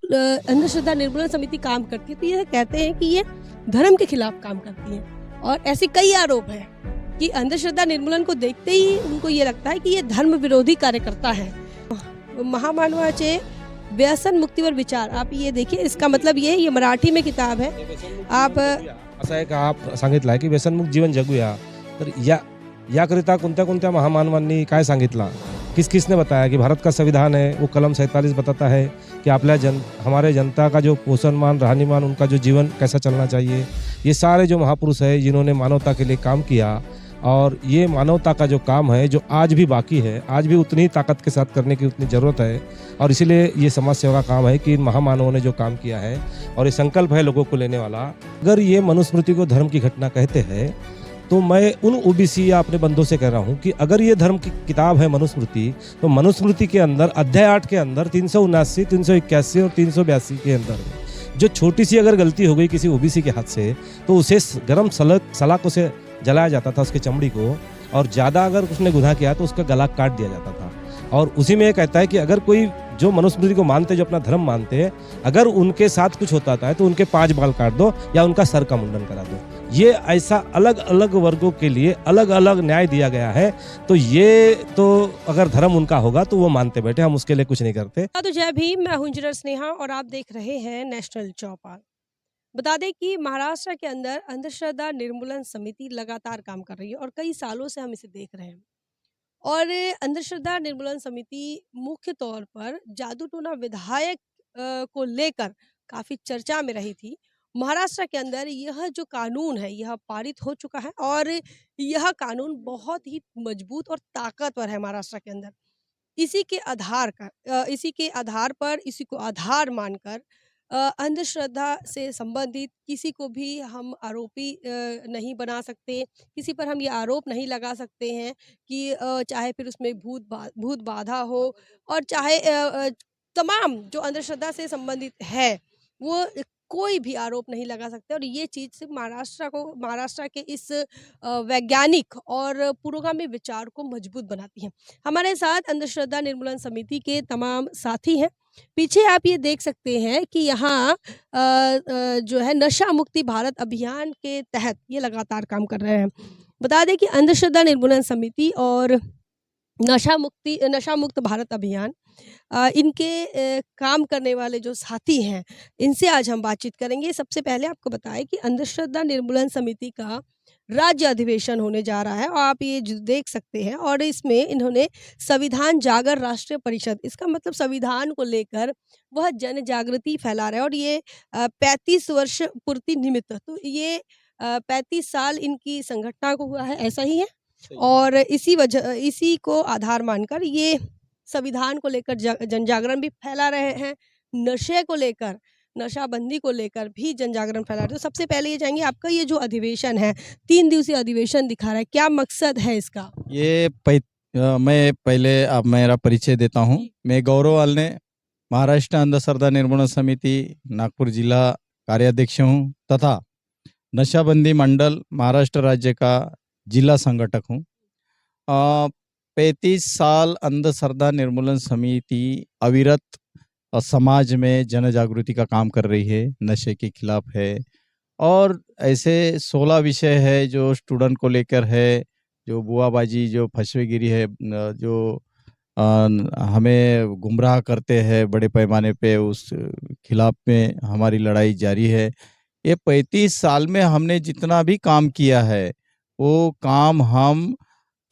अंधश्रद्धा निर्मूलन समिति काम करती है तो ये कहते हैं कि ये धर्म के खिलाफ काम करती है, और ऐसे कई आरोप हैं कि अंधश्रद्धा निर्मूलन को देखते ही उनको ये लगता है कि ये धर्म विरोधी कार्यकर्ता है। महामानवाचे व्यसन मुक्तीवर विचार, आप ये देखिए, इसका मतलब ये मराठी में किताब है। आप असं आहे का, आप सांगितलं आहे की व्यसनमुक्त जीवन जगूया, तर याकरिता कोणत्या कोणत्या महामानवांनी काय सांगितलं, किसने बताया कि भारत का संविधान है वो कलम 47 बताता है कि हमारे जनता का जो पोषणमान रहनीमान उनका जो जीवन कैसा चलना चाहिए। ये सारे जो महापुरुष है जिन्होंने मानवता के लिए काम किया, और ये मानवता का जो काम है जो आज भी बाकी है, आज भी उतनी ही ताकत के साथ करने की उतनी ज़रूरत है। और इसीलिए ये समाज सेवा का काम है कि इन महामानवों ने जो काम किया है और ये संकल्प है लोगों को लेने वाला। अगर ये मनुस्मृति को धर्म की घटना कहते हैं तो मैं उन ओबीसी या अपने बंधुओं से कह रहा हूँ कि अगर ये धर्म की किताब है मनुस्मृति, तो मनुस्मृति के अंदर अध्याय 8 के अंदर 379, 381 और 382 के अंदर जो छोटी सी अगर गलती हो गई किसी ओबीसी के हाथ से, तो उसे गरम सलाखों से जलाया जाता था उसके चमड़ी को, और ज़्यादा अगर उसने गुनाह किया तो उसका गला काट दिया जाता था। और उसी में ये कहता है कि अगर कोई जो मनुस्मृति को मानते, जो अपना धर्म मानते हैं, अगर उनके साथ कुछ होता है तो उनके 5 बाल काट दो या उनका सर का मुंडन करा दो। ये ऐसा अलग अलग वर्गों के लिए अलग अलग न्याय दिया गया है। तो ये तो अगर धर्म उनका होगा तो वो मानते बैठे, हम उसके लिए कुछ नहीं करते। तो जय भीम, मैं हूं इंजीनियर स्नेहा और आप देख रहे हैं नेशनल चौपाल। बता दें कि महाराष्ट्र के अंदर अंधश्रद्धा निर्मूलन समिति लगातार काम कर रही है और कई सालों से हम इसे देख रहे हैं। और अंधश्रद्धा निर्मूलन समिति मुख्य तौर पर जादू टोना विधायक को लेकर काफी चर्चा में रही थी। महाराष्ट्र के अंदर यह जो कानून है यह पारित हो चुका है और यह कानून बहुत ही मजबूत और ताकतवर है महाराष्ट्र के अंदर। इसी के आधार पर, इसी को आधार मानकर अंधश्रद्धा से संबंधित किसी को भी हम आरोपी नहीं बना सकते, किसी पर हम ये आरोप नहीं लगा सकते हैं कि चाहे फिर उसमें भूत बाधा हो, और चाहे तमाम जो अंधश्रद्धा से संबंधित है वो कोई भी आरोप नहीं लगा सकते। और ये चीज़ सिर्फ महाराष्ट्र के इस वैज्ञानिक और पुरोगामी विचार को मजबूत बनाती है। हमारे साथ अंधश्रद्धा निर्मूलन समिति के तमाम साथी हैं। पीछे आप ये देख सकते हैं कि यहाँ जो है नशा मुक्ति भारत अभियान के तहत ये लगातार काम कर रहे हैं। बता दें कि अंधश्रद्धा निर्मूलन समिति और नशा मुक्त भारत अभियान, इनके काम करने वाले जो साथी हैं, इनसे आज हम बातचीत करेंगे। सबसे पहले आपको बताएं कि अंधश्रद्धा निर्मूलन समिति का राज्य अधिवेशन होने जा रहा है और आप ये जो देख सकते हैं, और इसमें इन्होंने संविधान जागर राष्ट्रीय परिषद, इसका मतलब संविधान को लेकर वह जन जागृति फैला रहे हैं। और ये 35 वर्ष पूर्ति निमित्त, तो ये 35 साल इनकी संगठना को हुआ है, ऐसा ही है। और इसी को आधार मानकर ये संविधान को लेकर जन जागरण भी फैला रहे हैं, नशे को लेकर, नशाबंदी को लेकर भी जन जागरण फैला रहे हैं। तो सबसे पहले ये जाएंगे, आपका ये जो अधिवेशन है 3 दिवसीय अधिवेशन दिखा रहा है, क्या मकसद है इसका? मैं पहले अब मेरा परिचय देता हूँ। मैं गौरव आलने, महाराष्ट्र अंधश्रद्धा निर्मूलन समिति नागपुर जिला कार्याध्यक्ष हूँ तथा नशाबंदी मंडल महाराष्ट्र राज्य का जिला संगठक हूँ। 35 साल अंधश्रद्धा निर्मूलन समिति अविरत समाज में जन जागृति का काम कर रही है, नशे के खिलाफ है, और ऐसे 16 विषय है जो स्टूडेंट को लेकर है, जो बुआबाजी, जो फसवेगिरी है, जो हमें गुमराह करते हैं बड़े पैमाने पे, उस खिलाफ में हमारी लड़ाई जारी है। ये 35 साल में हमने जितना भी काम किया है वो काम हम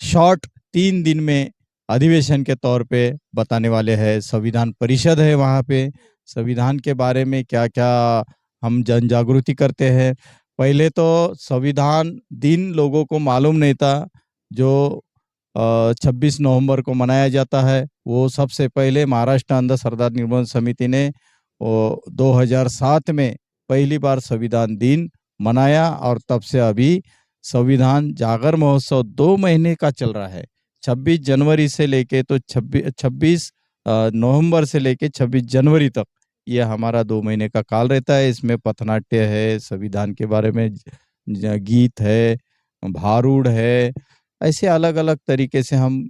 शॉर्ट 3 दिन में अधिवेशन के तौर पे बताने वाले हैं। संविधान परिषद है, वहाँ पे संविधान के बारे में क्या क्या हम जन जागृति करते हैं। पहले तो संविधान दिन लोगों को मालूम नहीं था, जो 26 नवंबर को मनाया जाता है। वो सबसे पहले महाराष्ट्र अंधश्रद्धा निर्मूलन समिति ने 2007 में पहली बार संविधान दिन मनाया, और तब से अभी संविधान जागर महोत्सव 2 महीने का चल रहा है। 26 जनवरी से लेके तो 26 नवंबर से लेके 26 जनवरी तक ये हमारा 2 महीने का काल रहता है। इसमें पथनाट्य है, संविधान के बारे में गीत है, भारूड है, ऐसे अलग अलग तरीके से हम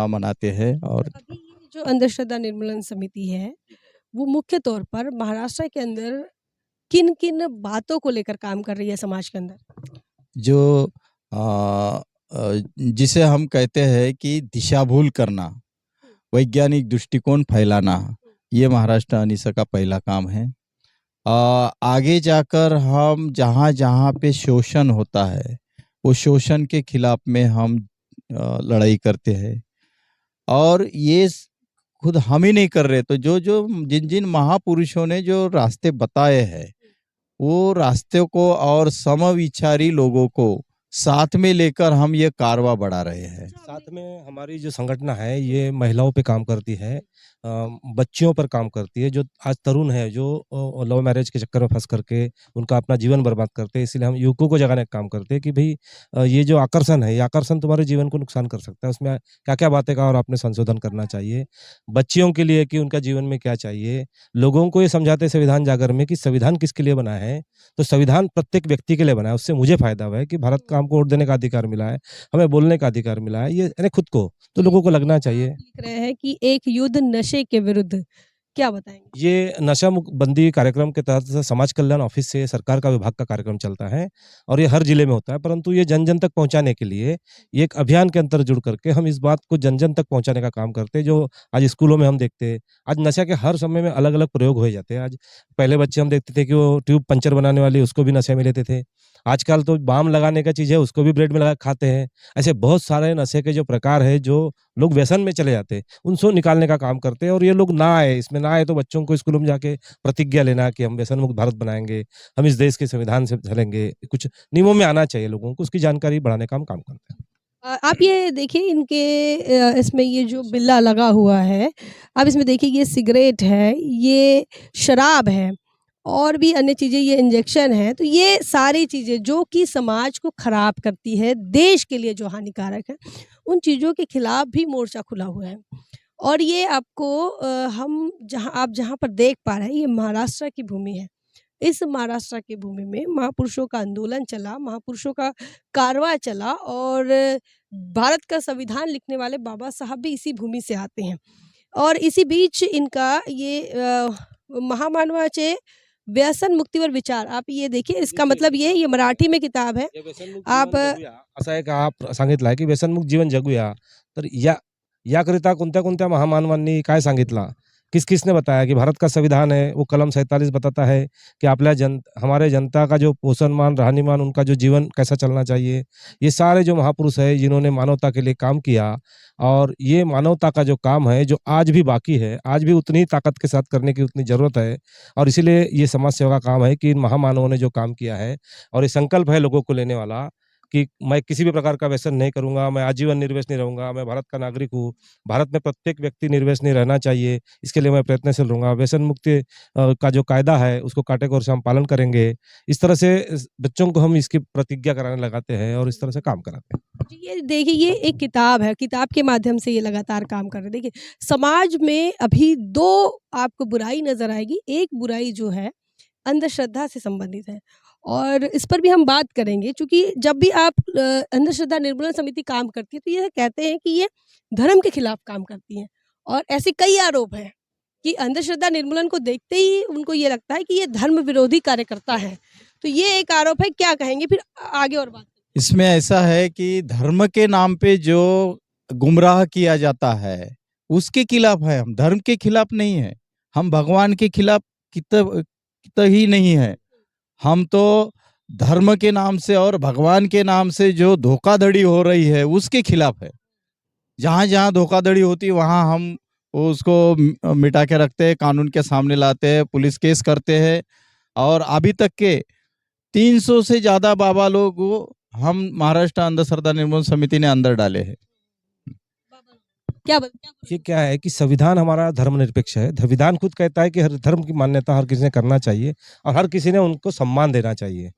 मनाते हैं। और अभी जो अंधश्रद्धा निर्मूलन समिति है वो मुख्य तौर पर महाराष्ट्र के अंदर किन-किन बातों को लेकर काम कर रही है समाज के अंदर? जो जिसे हम कहते हैं कि दिशा भूल करना, वैज्ञानिक दृष्टिकोण फैलाना, ये महाराष्ट्र अनिसा का पहला काम है। आगे जाकर हम जहाँ-जहाँ पे शोषण होता है, वो शोषण के खिलाफ में हम लड़ाई करते हैं। और ये खुद हम ही नहीं कर रहे, तो जो जिन-जिन महापुरुषों ने जो रास्ते बताए हैं, वो रास्ते को और समविचारी लोगों को साथ में लेकर हम ये कारवां बढ़ा रहे हैं। साथ में हमारी जो संगठन है ये महिलाओं पे काम करती है, बच्चियों पर काम करती है, जो आज तरुण है, जो लव मैरिज के चक्कर में फंस करके उनका अपना जीवन बर्बाद करते हैं। इसलिए हम युवकों को जगाने का काम करते हैं कि भाई ये जो आकर्षण है, ये आकर्षण तुम्हारे जीवन को नुकसान कर सकता है। उसमें क्या क्या बातें का और आपने संशोधन करना चाहिए। बच्चियों के लिए कि उनका जीवन में क्या चाहिए, लोगों को ये समझाते हैं संविधान जागर में कि संविधान किसके लिए बना है। तो संविधान प्रत्येक व्यक्ति के लिए बना है। उससे मुझे फायदा हुआ है कि भारत का हमको वोट देने का अधिकार मिला है, हमें बोलने का अधिकार मिला है, ये यानी खुद को तो लोगों को लगना चाहिए। लिख रहे हैं कि एक युद्ध नशे के विरुद्ध, क्या बताएँगे? ये नशा मुक्त बंदी कार्यक्रम के तहत से समाज कल्याण ऑफिस से सरकार का विभाग का कार्यक्रम चलता है और ये हर जिले में होता है, परंतु ये जन जन तक पहुंचाने के लिए ये एक अभियान के अंतर जुड़ करके हम इस बात को जन जन तक पहुंचाने का काम करते हैं। जो आज स्कूलों में हम देखते हैं, आज नशा के हर समय में अलग अलग प्रयोग हो जाते हैं। आज पहले बच्चे हम देखते थे कि वो ट्यूब पंचर बनाने वाली उसको भी नशे में लेते थे। आजकल तो बाम लगाने का चीज़ है, उसको भी ब्रेड में लगा के खाते हैं। ऐसे बहुत सारे नशे के जो प्रकार है, जो लोग व्यसन में चले जाते हैं, उनको निकालने का काम करते हैं। और ये लोग ना आए, इसमें ना आए तो बच्चों को स्कूलों में जाके प्रतिज्ञा लेना कि हम व्यसन मुक्त भारत बनाएँगे, हम इस देश के संविधान से चलेंगे। कुछ नियमों में आना चाहिए लोगों को, उसकी जानकारी बढ़ाने का हम काम करते हैं। आप ये देखिए इनके इसमें ये जो बिल्ला लगा हुआ है, आप इसमें देखिए ये सिगरेट है, ये शराब है और भी अन्य चीज़ें, ये इंजेक्शन है। तो ये सारी चीज़ें जो कि समाज को ख़राब करती है, देश के लिए जो हानिकारक है, उन चीज़ों के खिलाफ भी मोर्चा खुला हुआ है। और ये आपको हम जहाँ पर देख पा रहे हैं, ये महाराष्ट्र की भूमि है। इस महाराष्ट्र की भूमि में महापुरुषों का आंदोलन चला, महापुरुषों का कारवां चला और भारत का संविधान लिखने वाले बाबा साहब भी इसी भूमि से आते हैं। और इसी बीच इनका ये महामानवाचे व्यसन मुक्तीवर विचार, आप ये देखिए, इसका मतलब ये मराठी में किताब है। आप असं आहे का, आप सांगितलं आहे की व्यसनमुक्त जीवन जगूया, तर याकरिता कोणत्या-कोणत्या महामानवांनी काय सांगितलं? किस-किसने बताया कि भारत का संविधान है, वो कलम 47 बताता है कि हमारे जनता का जो पोषण-मान, रहनी-मान, उनका जो जीवन कैसा चलना चाहिए। ये सारे जो महापुरुष हैं, जिन्होंने मानवता के लिए काम किया और ये मानवता का जो काम है, जो आज भी बाकी है, आज भी उतनी ही ताकत के साथ करने की उतनी ज़रूरत है। और इसीलिए ये समाज सेवा का काम है कि इन महामानवों ने जो काम किया है और ये संकल्प है लोगों को लेने वाला कि मैं किसी भी प्रकार का व्यसन नहीं करूँगा, मैं आजीवन निर्व्यसनी रहूँगा, मैं भारत का नागरिक हूँ, भारत में प्रत्येक व्यक्ति निर्व्यसनी रहना चाहिए, इसके लिए मैं प्रयत्नशील रहूँगा। व्यसन मुक्ति का जो कायदा है, उसको काटेगोर से हम पालन करेंगे। इस तरह से बच्चों को हम इसकी प्रतिज्ञा कराने लगाते हैं और इस तरह से काम कराते हैं। जी, ये देखिए, ये एक किताब है, किताब के माध्यम से ये लगातार काम कर रहे हैं। देखिए, समाज में अभी 2 आपको बुराई नज़र आएगी। एक बुराई जो है अंधश्रद्धा से संबंधित है और इस पर भी हम बात करेंगे, चूँकि जब भी आप अंधश्रद्धा निर्मूलन समिति काम करती है, तो ये कहते हैं कि ये धर्म के खिलाफ काम करती है और ऐसे कई आरोप हैं कि अंधश्रद्धा निर्मूलन को देखते ही उनको ये लगता है कि ये धर्म विरोधी कार्यकर्ता है। तो ये एक आरोप है, क्या कहेंगे? फिर आगे और बात करेंगे। इसमें ऐसा है कि धर्म के नाम पे जो गुमराह किया जाता है, उसके खिलाफ है हम, धर्म के खिलाफ नहीं है। हम भगवान के खिलाफ कित ही नहीं है। हम तो धर्म के नाम से और भगवान के नाम से जो धोखाधड़ी हो रही है, उसके खिलाफ है। जहाँ-जहाँ धोखाधड़ी होती है, वहाँ हम उसको मिटा के रखते हैं, कानून के सामने लाते हैं, पुलिस केस करते हैं और अभी तक के 300 से ज़्यादा बाबा लोग को हम महाराष्ट्र अंधश्रद्धा निर्मूलन समिति ने अंदर डाले हैं। क्या ये क्या है कि संविधान हमारा धर्मनिरपेक्ष है। संविधान खुद कहता है कि हर धर्म की मान्यता हर किसी ने करना चाहिए और हर किसी ने उनको सम्मान देना चाहिए।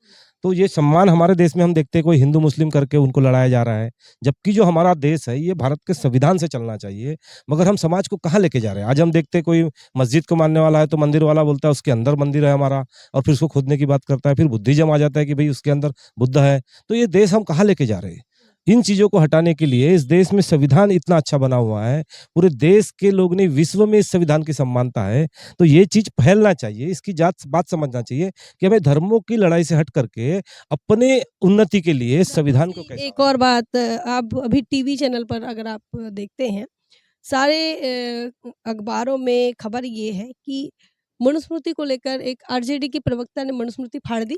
तो ये सम्मान हमारे देश में हम देखते हैं, कोई हिंदू मुस्लिम करके उनको लड़ाया जा रहा है, जबकि जो हमारा देश है ये भारत के संविधान से चलना चाहिए। मगर हम समाज को कहाँ लेके जा रहे हैं? आज हम देखते हैं कोई मस्जिद को मानने वाला है तो मंदिर वाला बोलता है उसके अंदर मंदिर है हमारा, और फिर उसको खोदने की बात करता है। फिर बुद्धिज्म आ जाता है कि भाई उसके अंदर बुद्ध है। तो ये देश हम कहाँ लेके जा रहे हैं? इन चीज़ों को हटाने के लिए इस देश में संविधान इतना अच्छा बना हुआ है, पूरे देश के लोग ने विश्व में इस संविधान की सम्मानता है, तो ये चीज़ फैलना चाहिए, इसकी बात समझना चाहिए कि हमें धर्मों की लड़ाई से हट करके अपने उन्नति के लिए संविधान को कैसे। एक और बात, आप अभी टीवी चैनल पर अगर आप देखते हैं, सारे अखबारों में खबर ये है कि मनुस्मृति को लेकर एक आरजेडी की प्रवक्ता ने मनुस्मृति फाड़ दी,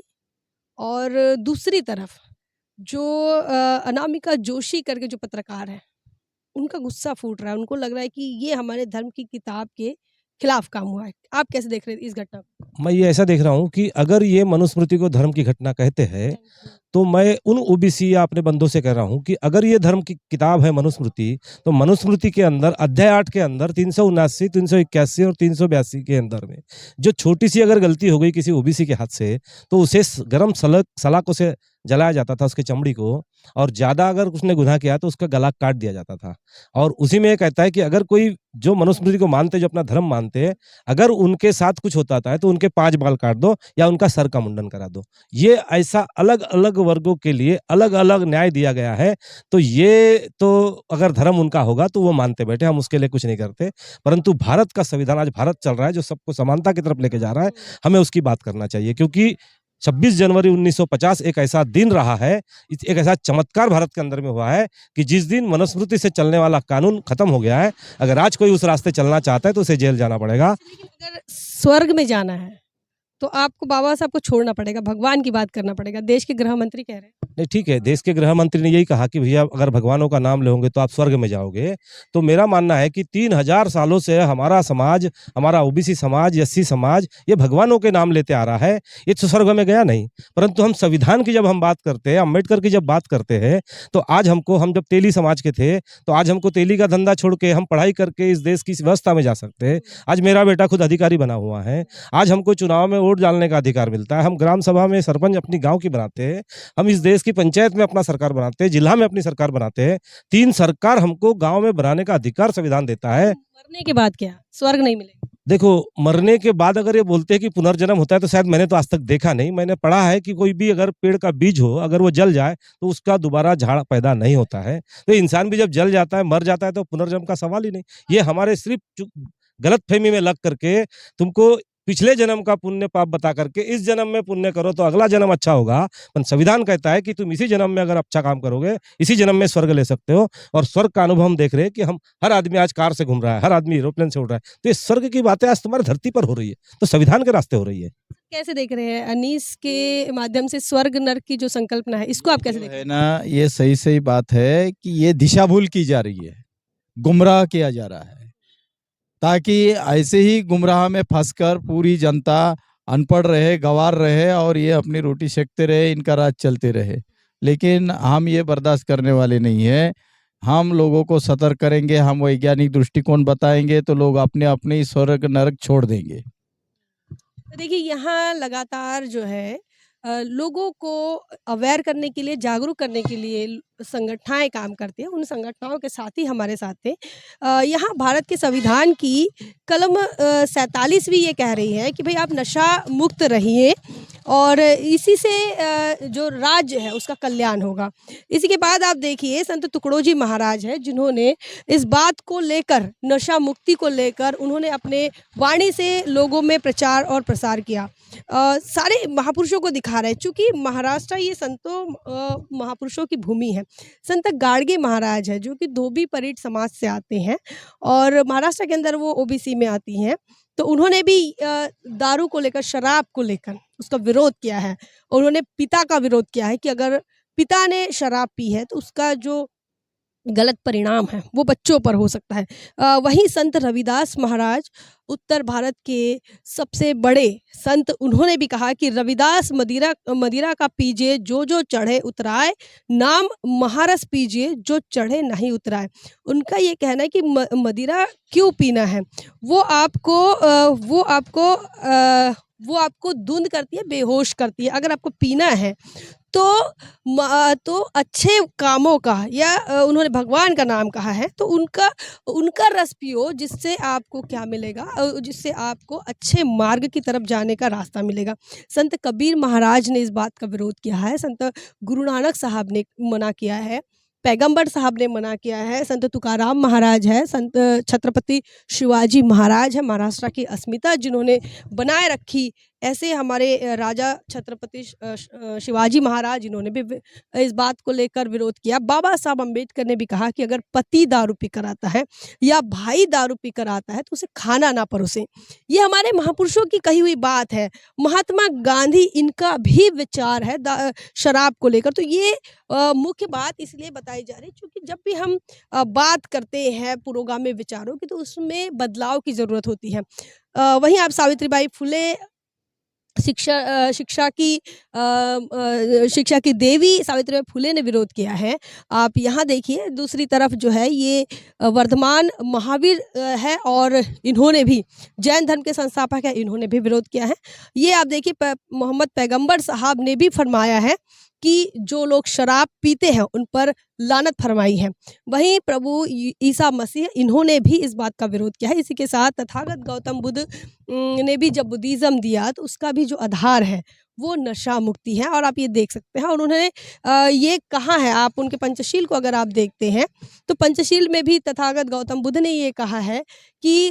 और दूसरी तरफ जो अनामिका जोशी करके जो पत्रकार हैं, उनका गुस्सा फूट रहा है। उनको लग रहा है कि ये हमारे धर्म की किताब के खिलाफ काम हुआ है। आप कैसे देख रहे हैं इस घटना को? मैं ये ऐसा देख रहा हूँ कि अगर ये मनुस्मृति को धर्म की घटना कहते हैं, तो मैं उन ओबीसी या अपने बंधुओं से कह रहा हूँ कि अगर ये धर्म की किताब है मनुस्मृति, तो मनुस्मृति के अंदर अध्याय 8 के अंदर 379, 381 और 382 के अंदर में जो छोटी सी अगर गलती हो गई किसी ओबीसी के हाथ से, तो उसे गरम सलाखों से जलाया जाता था उसके चमड़ी को, और ज़्यादा अगर उसने गुनाह किया तो उसका गला काट दिया जाता था। और उसी में ये कहता है कि अगर कोई जो मनुस्मृति को मानते, जो अपना धर्म मानते, अगर उनके साथ कुछ होता है तो उनके 5 बाल काट दो या उनका सर का मुंडन करा दो। ये ऐसा अलग-अलग वर्गों के लिए अलग-अलग न्याय दिया गया है। तो ये तो अगर धर्म उनका होगा तो वो मानते बैठे, हम उसके लिए कुछ नहीं करते। परंतु भारत का संविधान, आज भारत चल रहा है जो सबको समानता की तरफ लेके जा रहा है, हमें उसकी बात करना चाहिए, क्योंकि 26 जनवरी 1950 एक ऐसा दिन रहा है, एक ऐसा चमत्कार भारत के अंदर में हुआ है कि जिस दिन मनुस्मृति से चलने वाला कानून खत्म हो गया है। अगर आज कोई उस रास्ते चलना चाहता है तो उसे जेल जाना पड़ेगा। लेकिन अगर स्वर्ग में जाना है तो आपको बाबा साहब को छोड़ना पड़ेगा, भगवान की बात करना पड़ेगा, देश के गृह मंत्री कह रहे हैं। नहीं, ठीक है, देश के गृह मंत्री ने यही कहा कि भैया अगर भगवानों का नाम लोगे तो आप स्वर्ग में जाओगे। तो मेरा मानना है कि 3000 सालों से हमारा समाज, हमारा ओबीसी समाज, एससी समाज, ये भगवानों के नाम लेते आ रहा है, ये तो स्वर्ग में गया नहीं। परंतु हम संविधान की जब हम बात करते हैं, अम्बेडकर की जब बात करते हैं, तो आज हम जब तेली समाज के थे, तो आज हमको तेली का धंधा छोड़ के हम पढ़ाई करके इस देश की व्यवस्था में जा सकते हैं। आज मेरा बेटा खुद अधिकारी बना हुआ है, आज हमको चुनाव में वोट डालने का अधिकार मिलता है, हम ग्राम सभा में सरपंच अपनी गांव की बनाते हैं, हम इस देश की पंचायत में अपना सरकार बनाते हैं, जिला में अपनी सरकार बनाते हैं। 3 सरकार हमको गांव में बनाने का अधिकार संविधान देता है। मरने के बाद क्या स्वर्ग नहीं मिलेगा? देखो, मरने के बाद अगर ये बोलते हैं कि पुनर्जन्म होता है, तो शायद मैंने तो आज तक देखा नहीं। मैंने पढ़ा है कि कोई भी अगर पेड़ का बीज हो, अगर वो जल जाए तो उसका दोबारा झाड़ पैदा नहीं होता है। तो इंसान भी जब जल जाता है, मर जाता है, तो पुनर्जन्म का सवाल ही नहीं। ये हमारे सिर्फ गलतफहमी में लग करके तुमको पिछले जन्म का पुण्य पाप बता करके इस जन्म में पुण्य करो तो अगला जन्म अच्छा होगा। पर संविधान कहता है कि तुम इसी जन्म में अगर अच्छा काम करोगे, इसी जन्म में स्वर्ग ले सकते हो। और स्वर्ग का अनुभव हम देख रहे हैं कि हम हर आदमी आज कार से घूम रहा है, हर आदमी एरोप्लेन से उड़ रहा है। तो ये स्वर्ग की बातें आज तुम्हारी धरती पर हो रही है, तो संविधान के रास्ते हो रही है। कैसे देख रहे हैं अनीस के माध्यम से स्वर्ग नर्क की जो संकल्पना है, इसको आप कैसे देख रहे है ना, ये सही बात है कि ये दिशा भूल की जा रही है, गुमराह किया जा रहा है, ताकि ऐसे ही गुमराह में फंसकर पूरी जनता अनपढ़ रहे, गंवार रहे और ये अपनी रोटी सेकते रहे, इनका राज चलते रहे। लेकिन हम ये बर्दाश्त करने वाले नहीं है। हम लोगों को सतर्क करेंगे, हम वैज्ञानिक दृष्टिकोण बताएंगे, तो लोग अपने अपने ही स्वर्ग नरक छोड़ देंगे। हैं? देखिए, यहाँ लगातार जो है लोगों को अवेयर करने के लिए, जागरूक करने के लिए संगठनाएं काम करती हैं। उन संगठनाओं के साथ ही हमारे साथ थे। यहाँ भारत के संविधान की कलम 47वीं ये कह रही है कि भाई आप नशा मुक्त रहिए और इसी से जो राज्य है उसका कल्याण होगा। इसी के बाद आप देखिए संत तुकडोजी महाराज है, जिन्होंने इस बात को लेकर, नशा मुक्ति को लेकर उन्होंने अपने वाणी से लोगों में प्रचार और प्रसार किया। सारे महापुरुषों को दिखा रहे हैं, चूँकि महाराष्ट्र ये संतों महापुरुषों की भूमि है। संत गाडगे महाराज है जो कि धोबी परीट समाज से आते हैं और महाराष्ट्र के अंदर वो ओबीसी में आती हैं। तो उन्होंने भी दारू को लेकर, शराब को लेकर उसका विरोध किया है। उन्होंने पिता का विरोध किया है कि अगर पिता ने शराब पी है तो उसका जो गलत परिणाम है वो बच्चों पर हो सकता है। वहीं संत रविदास महाराज उत्तर भारत के सबसे बड़े संत, उन्होंने भी कहा कि रविदास मदिरा का पीजिए जो जो चढ़े उतराए, नाम महारस पीजिए जो चढ़े नहीं उतराए। उनका ये कहना है कि मदिरा क्यों पीना है, वो आपको धुंध करती है, बेहोश करती है। अगर आपको पीना है तो अच्छे कामों का, या उन्होंने भगवान का नाम कहा है, तो उनका रस पियो, जिससे आपको क्या मिलेगा, जिससे आपको अच्छे मार्ग की तरफ जाने का रास्ता मिलेगा। संत कबीर महाराज ने इस बात का विरोध किया है, संत गुरु नानक साहब ने मना किया है पैगंबर साहब ने मना किया है, संत तुकाराम महाराज है, संत छत्रपति शिवाजी महाराज है, महाराष्ट्र की अस्मिता जिन्होंने बनाए रखी, ऐसे हमारे राजा छत्रपति शिवाजी महाराज इन्होंने भी इस बात को लेकर विरोध किया। बाबा साहब अम्बेडकर ने भी कहा कि अगर पति दारू पीकर आता है या भाई दारू पीकर आता है तो उसे खाना ना परोसें। ये हमारे महापुरुषों की कही हुई बात है। महात्मा गांधी इनका भी विचार है शराब को लेकर। तो ये मुख्य बात इसलिए बताई जा रही है क्योंकि जब भी हम बात करते हैं पुरोगामी विचारों की तो उसमें बदलाव की ज़रूरत होती है। वहीं आप सावित्रीबाई फुले शिक्षा की देवी सावित्रीबाई फुले ने विरोध किया है। आप यहाँ देखिए दूसरी तरफ जो है ये वर्धमान महावीर है और इन्होंने भी जैन धर्म के संस्थापक है, इन्होंने भी विरोध किया है। ये आप देखिए मोहम्मद पैगंबर साहब ने भी फरमाया है कि जो लोग शराब पीते हैं उन पर लानत फरमाई है। वहीं प्रभु ईसा मसीह इन्होंने भी इस बात का विरोध किया है। इसी के साथ तथागत गौतम बुद्ध ने भी जब बुद्धिज़्म दिया तो उसका भी जो आधार है वो नशा मुक्ति है और आप ये देख सकते हैं। और उन्होंने ये कहा है, आप उनके पंचशील को अगर आप देखते हैं तो पंचशील में भी तथागत गौतम बुद्ध ने ये कहा है कि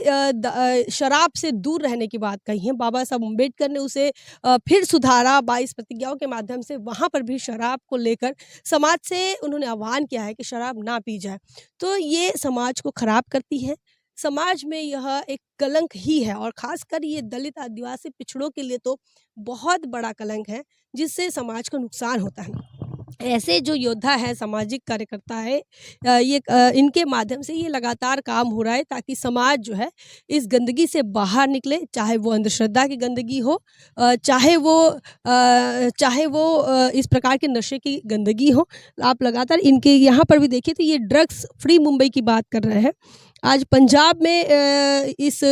शराब से दूर रहने की बात कही है। बाबा साहब अम्बेडकर ने उसे फिर सुधारा 22 प्रतिज्ञाओं के माध्यम से। वहाँ पर भी शराब को लेकर समाज से उन्होंने आह्वान किया है कि शराब ना पी जाए। तो ये समाज को खराब करती है। समाज में यह एक कलंक ही है और ख़ासकर ये दलित आदिवासी पिछड़ों के लिए तो बहुत बड़ा कलंक है जिससे समाज को नुकसान होता है। ऐसे जो योद्धा है, सामाजिक कार्यकर्ता है, इनके माध्यम से ये लगातार काम हो रहा है ताकि समाज जो है इस गंदगी से बाहर निकले, चाहे वो अंधश्रद्धा की गंदगी हो, चाहे वो इस प्रकार के नशे की गंदगी हो। आप लगातार इनके यहाँ पर भी देखिए तो ये ड्रग्स फ्री मुंबई की बात कर रहे हैं। आज पंजाब में इस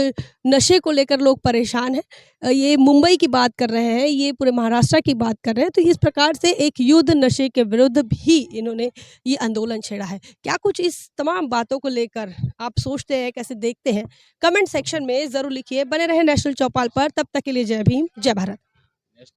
नशे को लेकर लोग परेशान हैं। ये मुंबई की बात कर रहे हैं, ये पूरे महाराष्ट्र की बात कर रहे हैं। तो इस प्रकार से एक युद्ध नशे के विरुद्ध भी इन्होंने ये आंदोलन छेड़ा है। क्या कुछ इस तमाम बातों को लेकर आप सोचते हैं, कैसे देखते हैं? कमेंट सेक्शन में ज़रूर लिखिए। बने रहें नेशनल चौपाल पर। तब तक के लिए जय भीम, जय भारत।